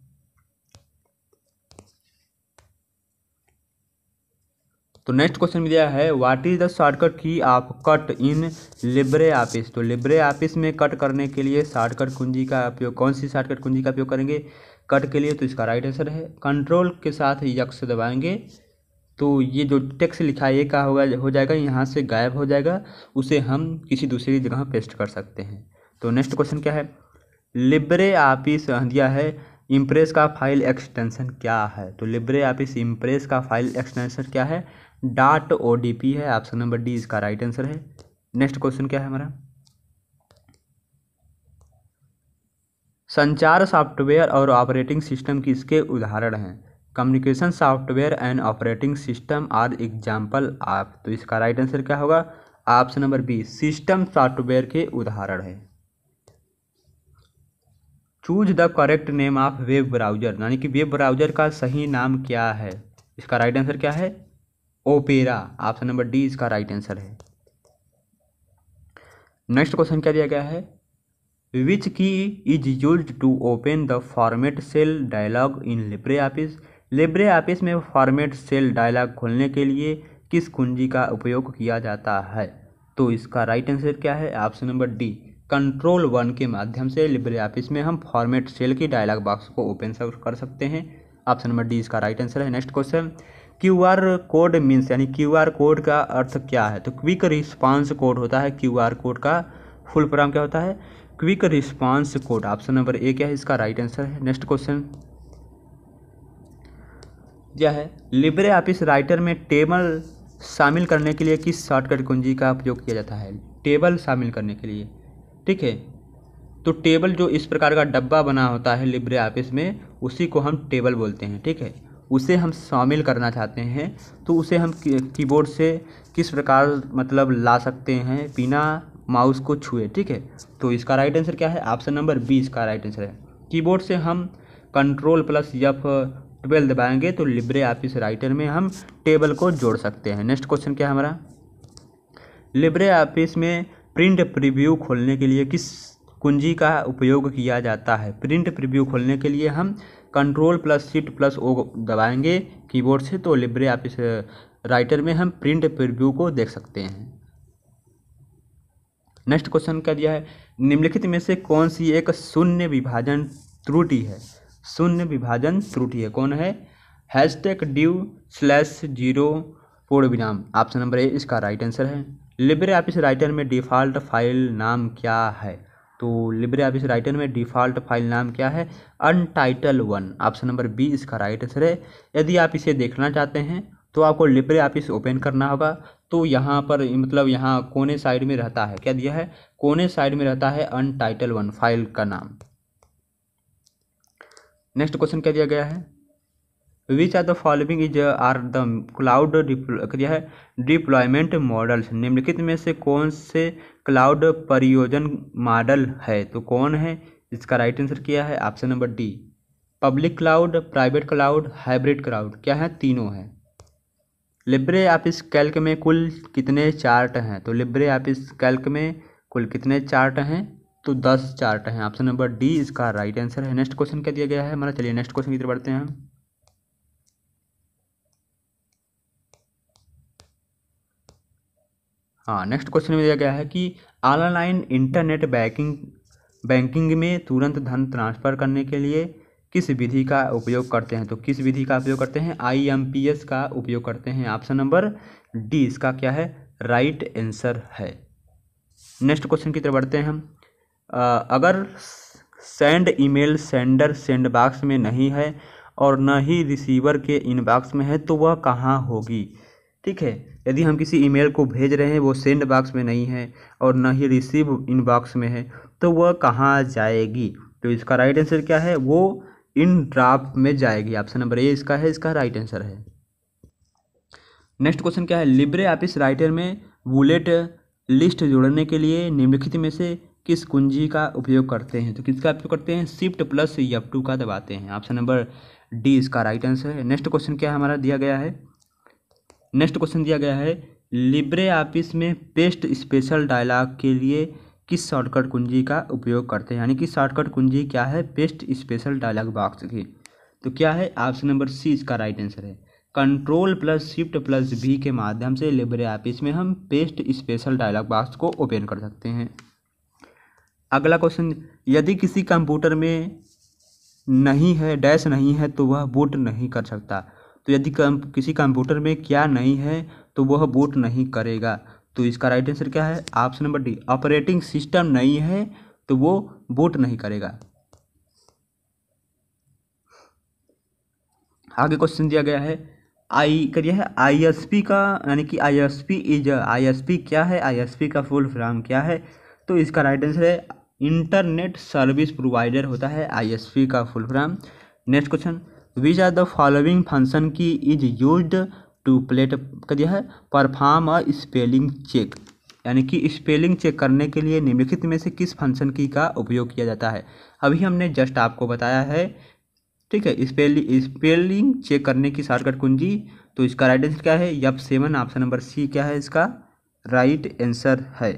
Speaker 1: तो नेक्स्ट क्वेश्चन में दिया है, व्हाट इज द शॉर्टकट की of cut in LibreOffice? तो लिब्रे ऑफिस में कट करने के लिए शॉर्टकट कुंजी का उपयोग, कौन सी शॉर्टकट कुंजी का उपयोग करेंगे कट के लिए? तो इसका राइट आंसर है कंट्रोल के साथ यक्स दबाएंगे तो ये जो टेक्स्ट लिखा है ये क्या होगा, हो जाएगा, यहाँ से गायब हो जाएगा, उसे हम किसी दूसरी जगह पेस्ट कर सकते हैं। तो नेक्स्ट क्वेश्चन क्या है, लिब्रे ऑफिस दिया है इम्प्रेस का फाइल एक्सटेंशन क्या है? तो लिब्रे ऑफिस इम्प्रेस का फाइल एक्सटेंशन क्या है? .odp है। ऑप्शन नंबर डी इसका राइट आंसर है। नेक्स्ट क्वेश्चन क्या है हमारा, संचार सॉफ्टवेयर और ऑपरेटिंग सिस्टम किसके उदाहरण हैं? Communication software and operating system are example of. तो इसका राइट आंसर क्या होगा? Option number B system software के उदाहरण है। Choose the correct name of web browser, यानी कि वेब ब्राउजर का सही नाम क्या है? इसका राइट आंसर क्या है? ओपेरा। ऑप्शन नंबर डी इसका राइट आंसर है। नेक्स्ट क्वेश्चन क्या दिया गया है, which key is used to open the format cell dialog in LibreOffice? LibreOffice में फॉर्मेट सेल डायलॉग खोलने के लिए किस कुंजी का उपयोग किया जाता है? तो इसका राइट आंसर क्या है? ऑप्शन नंबर डी Ctrl+1 के माध्यम से लिब्रे ऑफिस में हम फॉर्मेट सेल की डायलॉग बॉक्स को ओपन कर सकते हैं। ऑप्शन नंबर डी इसका राइट आंसर है। Next question, QR code means, यानी QR कोड का अर्थ क्या है? तो क्विक रिस्पांस कोड होता है। QR कोड का फुल फॉर्म क्या होता है? Quick response code. Option number ए क्या है? इसका राइट आंसर है। नेक्स्ट क्वेश्चन क्या है, लिब्रे ऑफिस राइटर में टेबल शामिल करने के लिए किस शॉर्टकट कुंजी का उपयोग किया जाता है? टेबल शामिल करने के लिए, ठीक है। तो टेबल जो इस प्रकार का डब्बा बना होता है लिब्रे ऑफिस में, उसी को हम टेबल बोलते हैं, ठीक है। उसे हम शामिल करना चाहते हैं तो उसे हम कीबोर्ड से किस प्रकार मतलब ला सकते हैं बिना माउस को छुए, ठीक है। तो इसका राइट आंसर क्या है? ऑप्शन नंबर बी इसका राइट आंसर है। कीबोर्ड से हम Ctrl+F12 दबाएंगे तो लिब्रे ऑफिस राइटर में हम टेबल को जोड़ सकते हैं। नेक्स्ट क्वेश्चन क्या है हमारा, लिब्रे ऑफिस में प्रिंट प्रीव्यू खोलने के लिए किस कुंजी का उपयोग किया जाता है? प्रिंट प्रीव्यू खोलने के लिए हम Ctrl+Shift+O दबाएंगे कीबोर्ड से तो लिब्रे ऑफिस राइटर में हम प्रिंट प्रीव्यू को देख सकते हैं। नेक्स्ट क्वेश्चन क्या दिया है, निम्नलिखित में से कौन सी एक शून्य विभाजन त्रुटि है? शून्य विभाजन त्रुटि है, कौन है? #/0 ऑप्शन नंबर ए इसका राइट आंसर है। लिब्रे ऑफिस राइटर में डिफ़ॉल्ट फाइल नाम क्या है? तो लिब्रे ऑफिस राइटर में डिफ़ॉल्ट फाइल नाम क्या है? Untitled1। ऑप्शन नंबर बी इसका राइट आंसर है। यदि आप इसे देखना चाहते हैं तो आपको लिब्रे ऑफिस ओपन करना होगा, तो यहाँ पर मतलब यहाँ कोने साइड में रहता है, क्या दिया है, कोने साइड में रहता है अनटाइटल 1 फाइल का नाम। नेक्स्ट क्वेश्चन क्या दिया गया है, which are the following is are the cloud दिया है डिप्लॉयमेंट मॉडल्स, निम्नलिखित में से कौन से क्लाउड परियोजन मॉडल है, तो कौन है, इसका राइट आंसर क्या है, option number D, public cloud, private cloud, hybrid cloud, क्या है, तीनों है। लिब्रे ऑफिस कैल्क में कुल कितने चार्ट हैं, तो लिब्रे ऑफिस कैल्क में कुल कितने चार्ट हैं, तो 10 चार्ट हैं, ऑप्शन नंबर डी इसका राइट आंसर है। नेक्स्ट क्वेश्चन क्या दिया गया है हमारा, चलिए नेक्स्ट क्वेश्चन की तरफ बढ़ते हैं हम। हाँ, नेक्स्ट क्वेश्चन में दिया गया है कि ऑनलाइन इंटरनेट बैंकिंग में तुरंत धन ट्रांसफर करने के लिए किस विधि का उपयोग करते हैं, तो किस विधि का उपयोग करते हैं, IMPS का उपयोग करते हैं, ऑप्शन नंबर डी इसका क्या है, राइट आंसर है। नेक्स्ट क्वेश्चन की तरफ बढ़ते हैं हम। अगर send email sender send box में नहीं है और न ही रिसीवर के इनबॉक्स में है तो वह कहाँ होगी, ठीक है, यदि हम किसी ईमेल को भेज रहे हैं वो सेंड बॉक्स में नहीं है और न ही रिसीव इनबॉक्स में है तो वह कहाँ जाएगी, तो इसका राइट आंसर क्या है, वो इन ड्राफ्ट में जाएगी, ऑप्शन नंबर ए इसका है, इसका राइट आंसर है। नेक्स्ट क्वेश्चन क्या है, लिब्रे ऑफिस राइटर में बुलेट लिस्ट जोड़ने के लिए निम्नलिखित में से किस कुंजी का उपयोग करते हैं, तो किसका उपयोग करते हैं, शिफ्ट प्लस F2 का दबाते हैं, ऑप्शन नंबर डी इसका राइट आंसर है। नेक्स्ट क्वेश्चन क्या हमारा दिया गया है, नेक्स्ट क्वेश्चन दिया गया है लिब्रे ऑफिस में पेस्ट स्पेशल डायलॉग के लिए किस शॉर्टकट कुंजी का उपयोग करते हैं, यानी कि शॉर्टकट कुंजी क्या है, पेस्ट स्पेशल डायलॉग बॉक्स की, तो क्या है, ऑप्शन नंबर सी इसका राइट आंसर है। Control plus shift plus V के माध्यम से लिब्रे ऑफिस में हम पेस्ट स्पेशल डायलॉग बॉक्स को ओपन कर सकते हैं। अगला क्वेश्चन, यदि किसी कंप्यूटर में नहीं है डैश नहीं है तो वह बूट नहीं कर सकता, तो यदि किसी कंप्यूटर में क्या नहीं है तो वह बूट नहीं करेगा, तो इसका राइट आंसर क्या है, option number D, operating system नहीं है तो वो बूट नहीं करेगा। आगे क्वेश्चन दिया गया है ISP का, यानी कि ISP क्या है, ISP का फुल फॉर्म क्या है, तो इसका राइट आंसर है इंटरनेट सर्विस प्रोवाइडर होता है ISP का full form. Next question, which are the following function key is used to plate का दिया है परफॉर्म अ स्पेलिंग चेक, यानी कि स्पेलिंग चेक करने के लिए निम्नलिखित में से किस फंक्शन की का उपयोग किया जाता है, अभी हमने जस्ट आपको बताया है, ठीक है, स्पेलिंग चेक करने की शॉर्टकट कुंजी, तो इसका राइट आंसर क्या है, F7 ऑप्शन नंबर सी क्या है, इसका राइट आंसर है।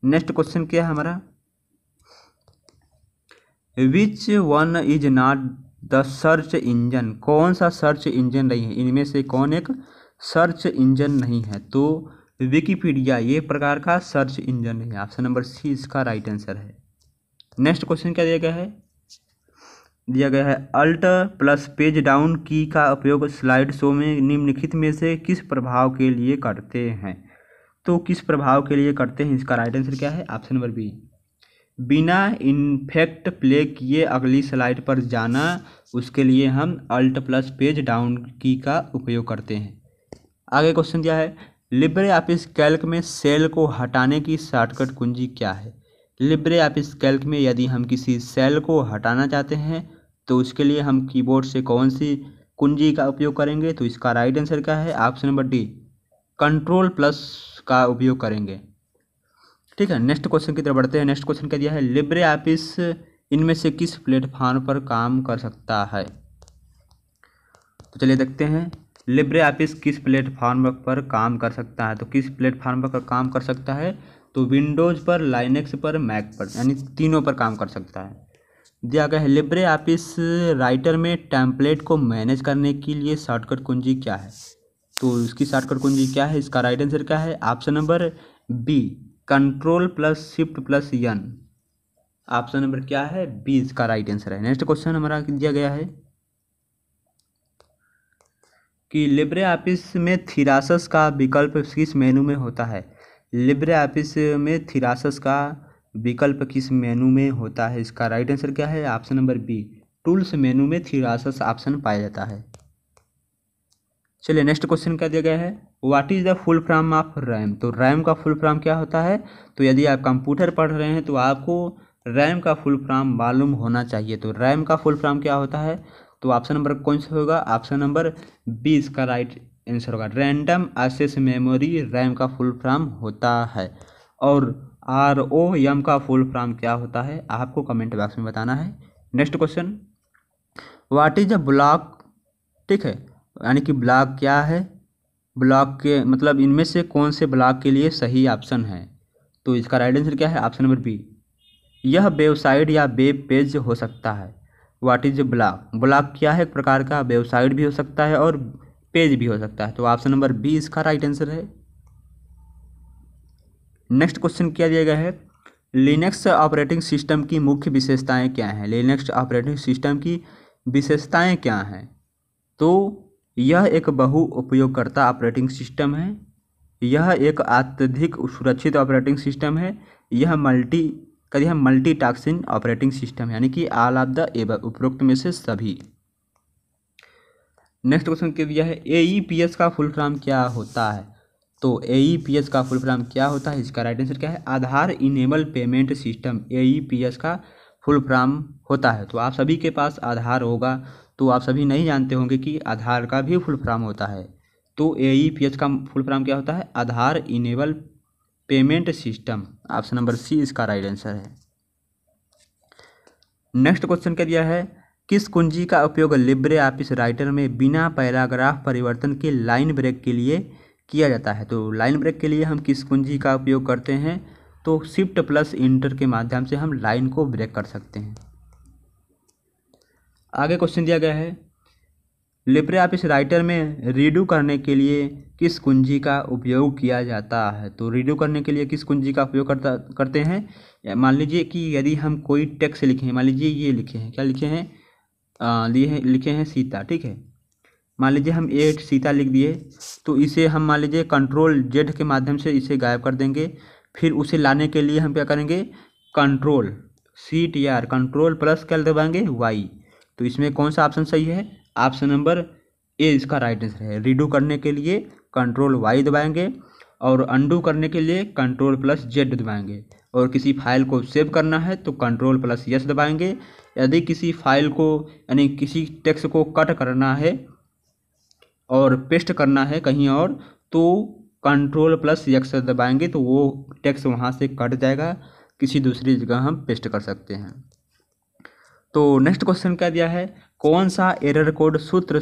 Speaker 1: नेक्स्ट क्वेश्चन क्या है हमारा, which one is not the search engine, कौन सा सर्च इंजन नहीं है, इनमें से कौन एक सर्च इंजन नहीं है, तो विकिपीडिया ये प्रकार का सर्च इंजन नहीं है, ऑप्शन नंबर सी इसका राइट आंसर है। नेक्स्ट क्वेश्चन क्या दिया गया है अल्ट प्लस पेज डाउन की का उपयोग स्लाइड शो में निम्नलिखित में से किस प्रभाव के लिए करते हैं, तो किस प्रभाव के लिए करते हैं, इसका राइट आंसर क्या है, ऑप्शन नंबर बी, बिना इनफेक्ट प्ले किए अगली स्लाइड पर जाना, उसके लिए हम अल्ट प्लस पेज डाउन की का उपयोग करते हैं। आगे क्वेश्चन दिया है लिब्रे ऑफिस कैल्क में सेल को हटाने की शॉर्टकट कुंजी क्या है, लिब्रे ऑफिस कैल्क में यदि हम किसी सेल को हटाना चाहते हैं तो उसके लिए हम कीबोर्ड से कौन सी कुंजी का उपयोग करेंगे, तो इसका राइट आंसर क्या है, option number D, control plus का उपयोग करेंगे, ठीक है। नेक्स्ट क्वेश्चन की तरफ बढ़ते हैं। नेक्स्ट क्वेश्चन क्या दिया है, लिब्रे ऑफिस इनमें से किस प्लेटफॉर्म पर काम कर सकता है, तो चलिए देखते हैं लिब्रे ऑफिस किस प्लेटफॉर्म पर काम कर सकता है, तो किस प्लेटफॉर्म पर काम कर सकता है, तो विंडोज़ पर, लाइनेक्स पर, मैक पर, यानी तीनों पर काम कर सकता है। दिया गया है लिब्रे ऑफिस राइटर में टेम्पलेट को मैनेज करने के लिए शॉर्टकट कुंजी क्या है, तो इसकी शॉर्टकट कुंजी क्या है, इसका राइट आंसर क्या है, option number B, control plus shift plus N, option number क्या है, बी इसका राइट आंसर है। नेक्स्ट क्वेश्चन हमारा दिया गया है कि लिब्रे ऑफिस में थीरासस का विकल्प किस मेनू में होता है, लिब्रे ऑफिस में थीरासस का विकल्प किस मेनू में होता है, इसका राइट आंसर क्या है, option number B, tools menu में थीरासस ऑप्शन पाया जाता है। चलिए नेक्स्ट क्वेश्चन क्या दिया गया है, what is the full form of RAM. तो रैम का फुल फॉर्म क्या होता है। तो यदि आप कंप्यूटर पढ़ रहे हैं तो आपको रैम का फुल फॉर्म मालूम होना चाहिए। तो रैम का फुल फॉर्म क्या होता है। तो ऑप्शन नंबर कौन सा होगा, ऑप्शन नंबर 20 का राइट आंसर होगा। रैंडम एक्सेस मेमोरी रैम का फुल फॉर्म होता है। और ROM का फुल फॉर्म क्या होता है आपको कमेंट बॉक्स में बताना है। Next question, what is a block. ठीक है, यानी कि ब्लॉक क्या है, ब्लॉक के मतलब इनमें से कौन से ब्लॉक के लिए सही ऑप्शन है। तो इसका राइट आंसर क्या है, ऑप्शन नंबर बी। यह वेबसाइट या वेब पेज हो सकता है। व्हाट इज ब्लॉक, ब्लॉक क्या है, एक प्रकार का वेबसाइट भी हो सकता है और पेज भी हो सकता है। तो ऑप्शन नंबर बी इसका राइट आंसर है। नेक्स्ट क्वेश्चन क्या दिया गया है, लिनक्स ऑपरेटिंग सिस्टम की मुख्य विशेषताएं क्या हैं। लिनक्स ऑपरेटिंग सिस्टम की विशेषताएं क्या हैं। तो यह एक बहु उपयोगकर्ता ऑपरेटिंग सिस्टम है, यह एक अत्यधिक सुरक्षित ऑपरेटिंग सिस्टम है, यह मल्टीटास्किंग ऑपरेटिंग सिस्टम यानी कि ऑल ऑफ द एबव, उपरोक्त में से सभी। नेक्स्ट क्वेश्चन क्या दिया है, AEPS का फुल फॉर्म क्या होता है। तो AEPS का फुल फॉर्म क्या होता है, इसका राइट आंसर क्या है, Aadhaar enable payment system AEPS का फुल फॉर्म होता है। तो आप सभी के पास आधार होगा, तो आप सभी नहीं जानते होंगे कि आधार का भी फुल फॉर्म होता है। तो AEPS का फुल फॉर्म क्या होता है, Aadhaar enable payment system. Option number C इसका राइट आंसर है। नेक्स्ट क्वेश्चन क्या दिया है, किस कुंजी का उपयोग लिब्रे ऑफिस राइटर में बिना पैराग्राफ परिवर्तन के लाइन ब्रेक के लिए किया जाता है। तो लाइन ब्रेक के लिए हम किस कुंजी का उपयोग करते हैं। तो शिफ्ट प्लस इंटर के माध्यम से हम लाइन को ब्रेक कर सकते हैं। आगे क्वेश्चन दिया गया है, लिब्रे ऑफिस राइटर में रीडू करने के लिए किस कुंजी का उपयोग किया जाता है। तो रीडू करने के लिए किस कुंजी का उपयोग करते हैं। मान लीजिए कि यदि हम कोई टेक्स्ट लिखे हैं, मान लीजिए ये लिखे हैं, क्या लिखे हैं, लिखे हैं सीता। ठीक है, मान लीजिए हम एक सीता लिख दिए, तो इसे हम मान लीजिए Ctrl+Z के माध्यम से इसे गायब कर देंगे। फिर उसे लाने के लिए हम क्या करेंगे, Ctrl+CTR, कंट्रोल प्लस क्या दबाएंगे, Y। तो इसमें कौन सा ऑप्शन सही है, ऑप्शन नंबर ए इसका राइट आंसर है। रीडू करने के लिए Ctrl+Y दबाएंगे और अंडू करने के लिए Ctrl+Z दबाएंगे। और किसी फाइल को सेव करना है तो Ctrl+S दबाएंगे। यदि किसी फाइल को यानी किसी टेक्स्ट को कट करना है और पेस्ट करना है कहीं और, तो Ctrl+X दबाएंगे तो वो टेक्स्ट वहाँ से कट जाएगा, किसी दूसरी जगह हम पेस्ट कर सकते हैं। तो नेक्स्ट क्वेश्चन क्या दिया है, कौन सा एरर कोड सूत्र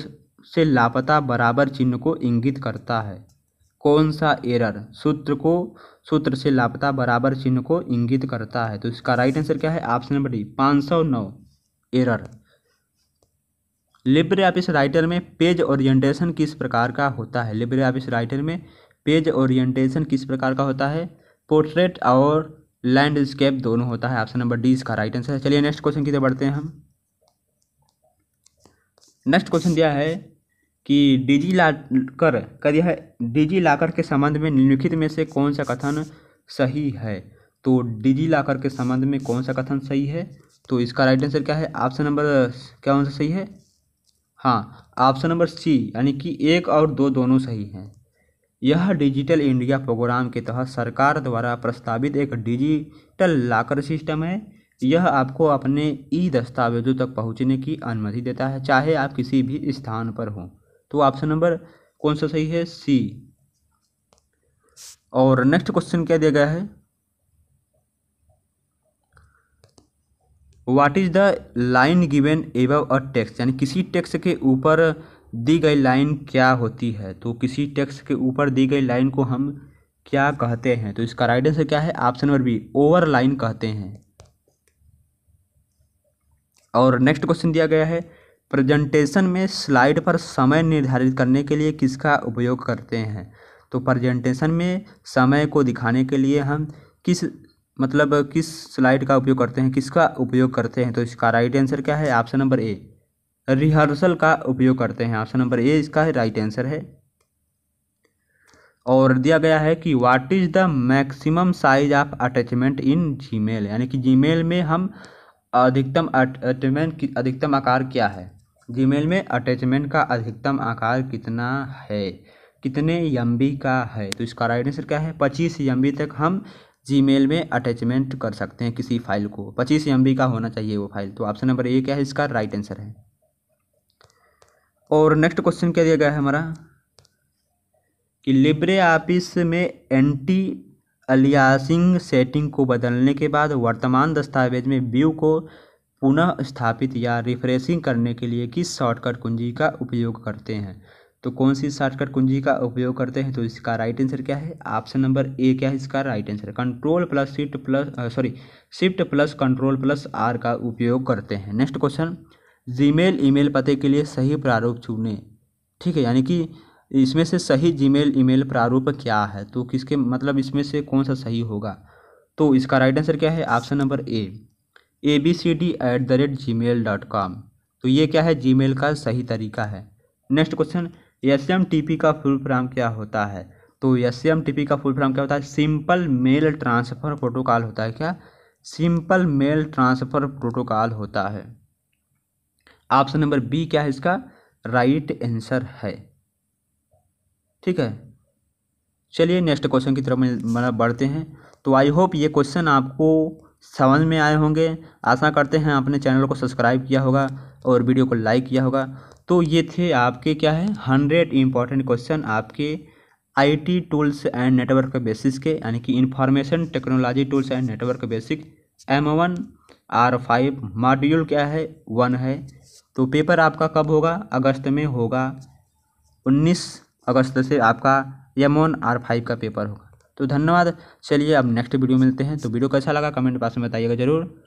Speaker 1: से लापता बराबर चिन्ह को इंगित करता है। कौन सा एरर सूत्र से लापता बराबर चिन्ह को इंगित करता है। तो इसका राइट आंसर क्या है, option number D 509 error. Libre office Writer में पेज ओरिएंटेशन किस प्रकार का होता है। लिब्रे ऑफिस राइटर में पेज ओरिएंटेशन किस प्रकार का होता है, पोर्ट्रेट और लैंडस्केप दोनों होता है। ऑप्शन नंबर डी इसका राइट आंसर है। चलिए नेक्स्ट क्वेश्चन की तरफ बढ़ते हैं हम। नेक्स्ट क्वेश्चन दिया है कि डिजी लॉकर के संबंध में निम्नलिखित में से कौन सा कथन सही है। तो डिजी लॉकर के संबंध में कौन सा कथन सही है। तो इसका राइट आंसर क्या है, ऑप्शन नंबर क्या कौन सा सही है, हाँ ऑप्शन नंबर सी, यानी कि 1 और 2 दोनों सही हैं। यह डिजिटल इंडिया प्रोग्राम के तहत सरकार द्वारा प्रस्तावित एक डिजिटल लॉकर सिस्टम है। यह आपको अपने ई दस्तावेजों तक पहुंचने की अनुमति देता है, चाहे आप किसी भी स्थान पर हों। तो ऑप्शन नंबर कौन सा सही है, सी। और नेक्स्ट क्वेश्चन क्या दिया गया है, what is the line given above a text, यानी किसी टेक्स्ट के ऊपर दी गई लाइन क्या होती है। तो किसी टेक्स्ट के ऊपर दी गई लाइन को हम क्या कहते हैं। तो इसका राइट आंसर क्या है, option number B overline कहते हैं। और नेक्स्ट क्वेश्चन दिया गया है, प्रेजेंटेशन में स्लाइड पर समय निर्धारित करने के लिए किसका उपयोग करते हैं। तो प्रेजेंटेशन में समय को दिखाने के लिए हम किस स्लाइड का उपयोग करते हैं, किसका उपयोग करते हैं। तो इसका राइट आंसर क्या है, ऑप्शन नंबर ए रिहर्सल का उपयोग करते हैं। ऑप्शन नंबर ए इसका राइट आंसर है। और दिया गया है कि what is the maximum size of attachment in Gmail, यानी कि जीमेल में हम अधिकतम अटैचमेंट की अधिकतम आकार क्या है। जीमेल में अटैचमेंट का अधिकतम आकार कितना है, कितने MB का है? तो इसका राइट आंसर क्या है? 25 MB तक हम जीमेल में अटैचमेंट कर सकते हैं किसी फाइल को। 25 MB का होना चाहिए वो फाइल। तो ऑप्शन नंबर ए क्या है इसका राइट आंसर है। और नेक्स्ट क्वेश्चन क्या दिया गया है हमारा कि लिब्रे ऑफिस में एंटी अलियासिंग सेटिंग को बदलने के बाद वर्तमान दस्तावेज में व्यू को पुनः स्थापित या रिफ्रेशिंग करने के लिए किस शॉर्टकट कुंजी का उपयोग करते हैं? तो कौन सी शॉर्टकट कुंजी का उपयोग करते हैं? तो इसका राइट आंसर क्या है? ऑप्शन नंबर ए क्या है इसका right answer? Shift plus control plus R का उपयोग करते हैं। नेक्स्ट क्वेश्चन, जीमेल ईमेल पते के लिए सही प्रारूप चुनें। ठीक है, यानी कि इसमें से सही जीमेल ईमेल प्रारूप क्या है? तो किसके मतलब इसमें से कौन सा सही होगा? तो इसका राइट आंसर क्या है? ऑप्शन नंबर ए abcd@gmail.com। तो ये क्या है? जीमेल का सही तरीका है। नेक्स्ट क्वेश्चन, SMTP का फुल फॉर्म क्या होता है? तो SMTP का फुल फॉर्म क्या होता है? सिंपल मेल ट्रांसफ़र प्रोटोकॉल होता है। क्या? सिंपल मेल ट्रांसफ़र प्रोटोकॉल होता है। ऑप्शन नंबर बी क्या है इसका राइट आंसर है। ठीक है, चलिए नेक्स्ट क्वेश्चन की तरफ बढ़ते हैं। तो आई होप ये क्वेश्चन आपको समझ में आए होंगे। आशा करते हैं आपने चैनल को सब्सक्राइब किया होगा और वीडियो को लाइक किया होगा। तो ये थे आपके क्या है 100 इंपॉर्टेंट क्वेश्चन आपके IT tools and network basics के, यानी कि information technology tools and network basic M1 R5 module क्या है 1 है। तो पेपर आपका कब होगा? अगस्त में होगा। 19 अगस्त से आपका M1 R5 का पेपर होगा। तो धन्यवाद। चलिए अब नेक्स्ट वीडियो मिलते हैं। तो वीडियो कैसा लगा कमेंट बॉक्स में बताइएगा ज़रूर।